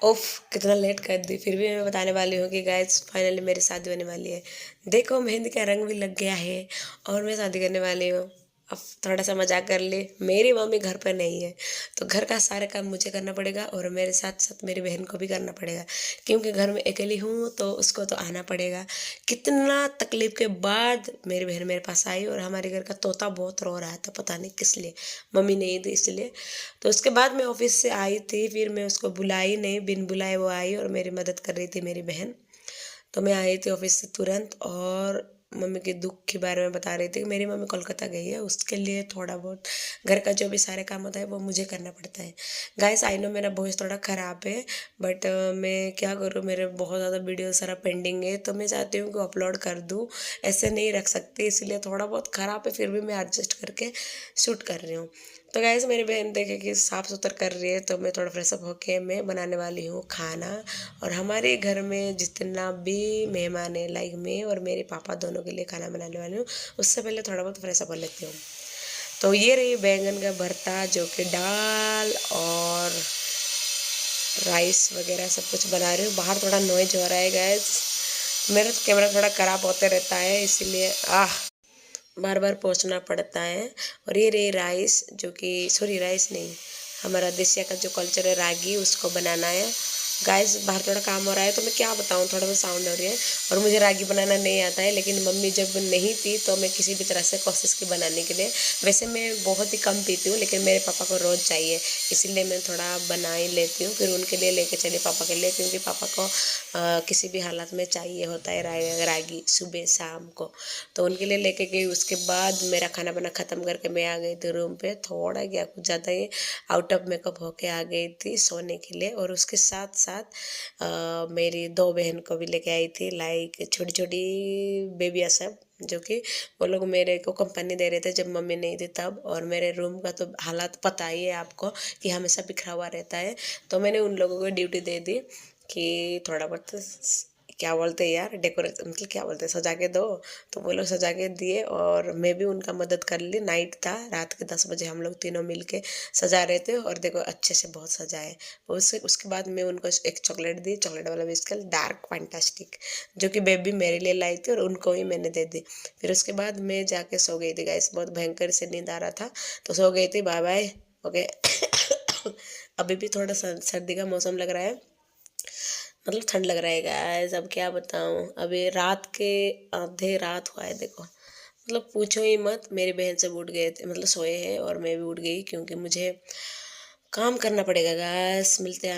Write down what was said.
उफ, कितना लेट कर दी। फिर भी मैं बताने वाली हूँ कि गाइस फाइनली मेरी शादी होने वाली है। देखो मेहंदी का रंग भी लग गया है और मैं शादी करने वाली हूँ। अब थोड़ा सा मजाक कर ले, मेरी मम्मी घर पर नहीं है तो घर का सारा काम मुझे करना पड़ेगा और मेरे साथ साथ मेरी बहन को भी करना पड़ेगा, क्योंकि घर में अकेली हूँ तो उसको तो आना पड़ेगा। कितना तकलीफ के बाद मेरी बहन मेरे पास आई और हमारे घर का तोता बहुत रो रहा था, पता नहीं किस लिए, मम्मी नहीं थी इसलिए। तो उसके बाद मैं ऑफिस से आई थी, फिर मैं उसको बुलाई नहीं, बिन बुलाए वो आई और मेरी मदद कर रही थी मेरी बहन। तो मैं आई थी ऑफिस से तुरंत और मम्मी के दुख के बारे में बता रही थी कि मेरी मम्मी कोलकाता गई है, उसके लिए थोड़ा बहुत घर का जो भी सारे काम होता है वो मुझे करना पड़ता है। गाइस आई नो मेरा वॉइस थोड़ा ख़राब है, बट मैं क्या करूँ, मेरे बहुत ज़्यादा वीडियो सारा पेंडिंग है तो मैं चाहती हूँ कि अपलोड कर दूँ। ऐसे नहीं रख सकती, इसलिए थोड़ा बहुत ख़राब है, फिर भी मैं एडजस्ट करके शूट कर रही हूँ। तो गाइस मेरी बहन देखे कि साफ़ सुथरा कर रही है तो मैं थोड़ा फ्रेश अप होके मैं बनाने वाली हूँ खाना। और हमारे घर में जितना भी मेहमान है, लाइक मैं और मेरे पापा दोनों के लिए खाना बनाने वाली हूँ। उससे पहले थोड़ा बहुत फ्रेश अप हो लेती हूँ। तो ये रही बैंगन का भरता, जो कि दाल और राइस वगैरह सब कुछ बना रही हूँ। बाहर थोड़ा नॉइज हो रहा है गाइस, मेरा तो कैमरा थोड़ा ख़राब होते रहता है इसलिए बार बार पोंछना पड़ता है। और ये रही राइस, जो कि सॉरी राइस नहीं, हमारा देसिया का जो कल्चर है रागी, उसको बनाना है। गाइस बाहर थोड़ा काम हो रहा है तो मैं क्या बताऊँ, थोड़ा बहुत साउंड हो रही है। और मुझे रागी बनाना नहीं आता है, लेकिन मम्मी जब नहीं थी तो मैं किसी भी तरह से कोशिश की बनाने के लिए। वैसे मैं बहुत ही कम पीती हूँ, लेकिन मेरे पापा को रोज़ चाहिए, इसीलिए मैं थोड़ा बना ही लेती हूँ। फिर उनके लिए लेके चली पापा के लिए, क्योंकि पापा को किसी भी हालत में चाहिए होता है रागी सुबह शाम को। तो उनके लिए लेके गई। उसके बाद मेरा खाना बना ख़त्म करके मैं आ गई थी रूम पे, थोड़ा क्या कुछ ज़्यादा ही आउट ऑफ मेकअप होके आ गई थी सोने के लिए। और उसके साथ साथ मेरी दो बहन को भी लेके आई थी, लाइक छोटी छोटी बेबियाँ सब, जो कि वो लोग मेरे को कंपनी दे रहे थे जब मम्मी नहीं थी तब। और मेरे रूम का तो हालात पता ही है आपको कि हमेशा बिखरा हुआ रहता है। तो मैंने उन लोगों को ड्यूटी दे दी कि थोड़ा बहुत क्या बोलते हैं यार, डेकोरेट मतलब क्या बोलते हैं, सजा के दो। तो वो लोग सजा के दिए और मैं भी उनका मदद कर ली। नाइट था, रात के 10 बजे हम लोग तीनों मिल के सजा रहे थे और देखो अच्छे से बहुत सजाए। उसके बाद मैं उनको एक चॉकलेट दी, चॉकलेट वाला बिस्किट डार्क फैंटास्टिक, जो कि बेबी मेरे लिए लाई थी और उनको ही मैंने दे दी। फिर उसके बाद मैं जाके सो गई थी गाइस, बहुत भयंकर से नींद आ रहा था तो सो गई थी। Bye bye, okay. अभी भी थोड़ा सर्दी का मौसम लग रहा है, मतलब ठंड लग रहा है गाइस, अब क्या बताऊँ। अभी रात के आधे रात हुआ है देखो, मतलब पूछो ही मत। मेरी बहन सब उठ गए थे, मतलब सोए हैं और मैं भी उठ गई, क्योंकि मुझे काम करना पड़ेगा गाइस। मिलते हैं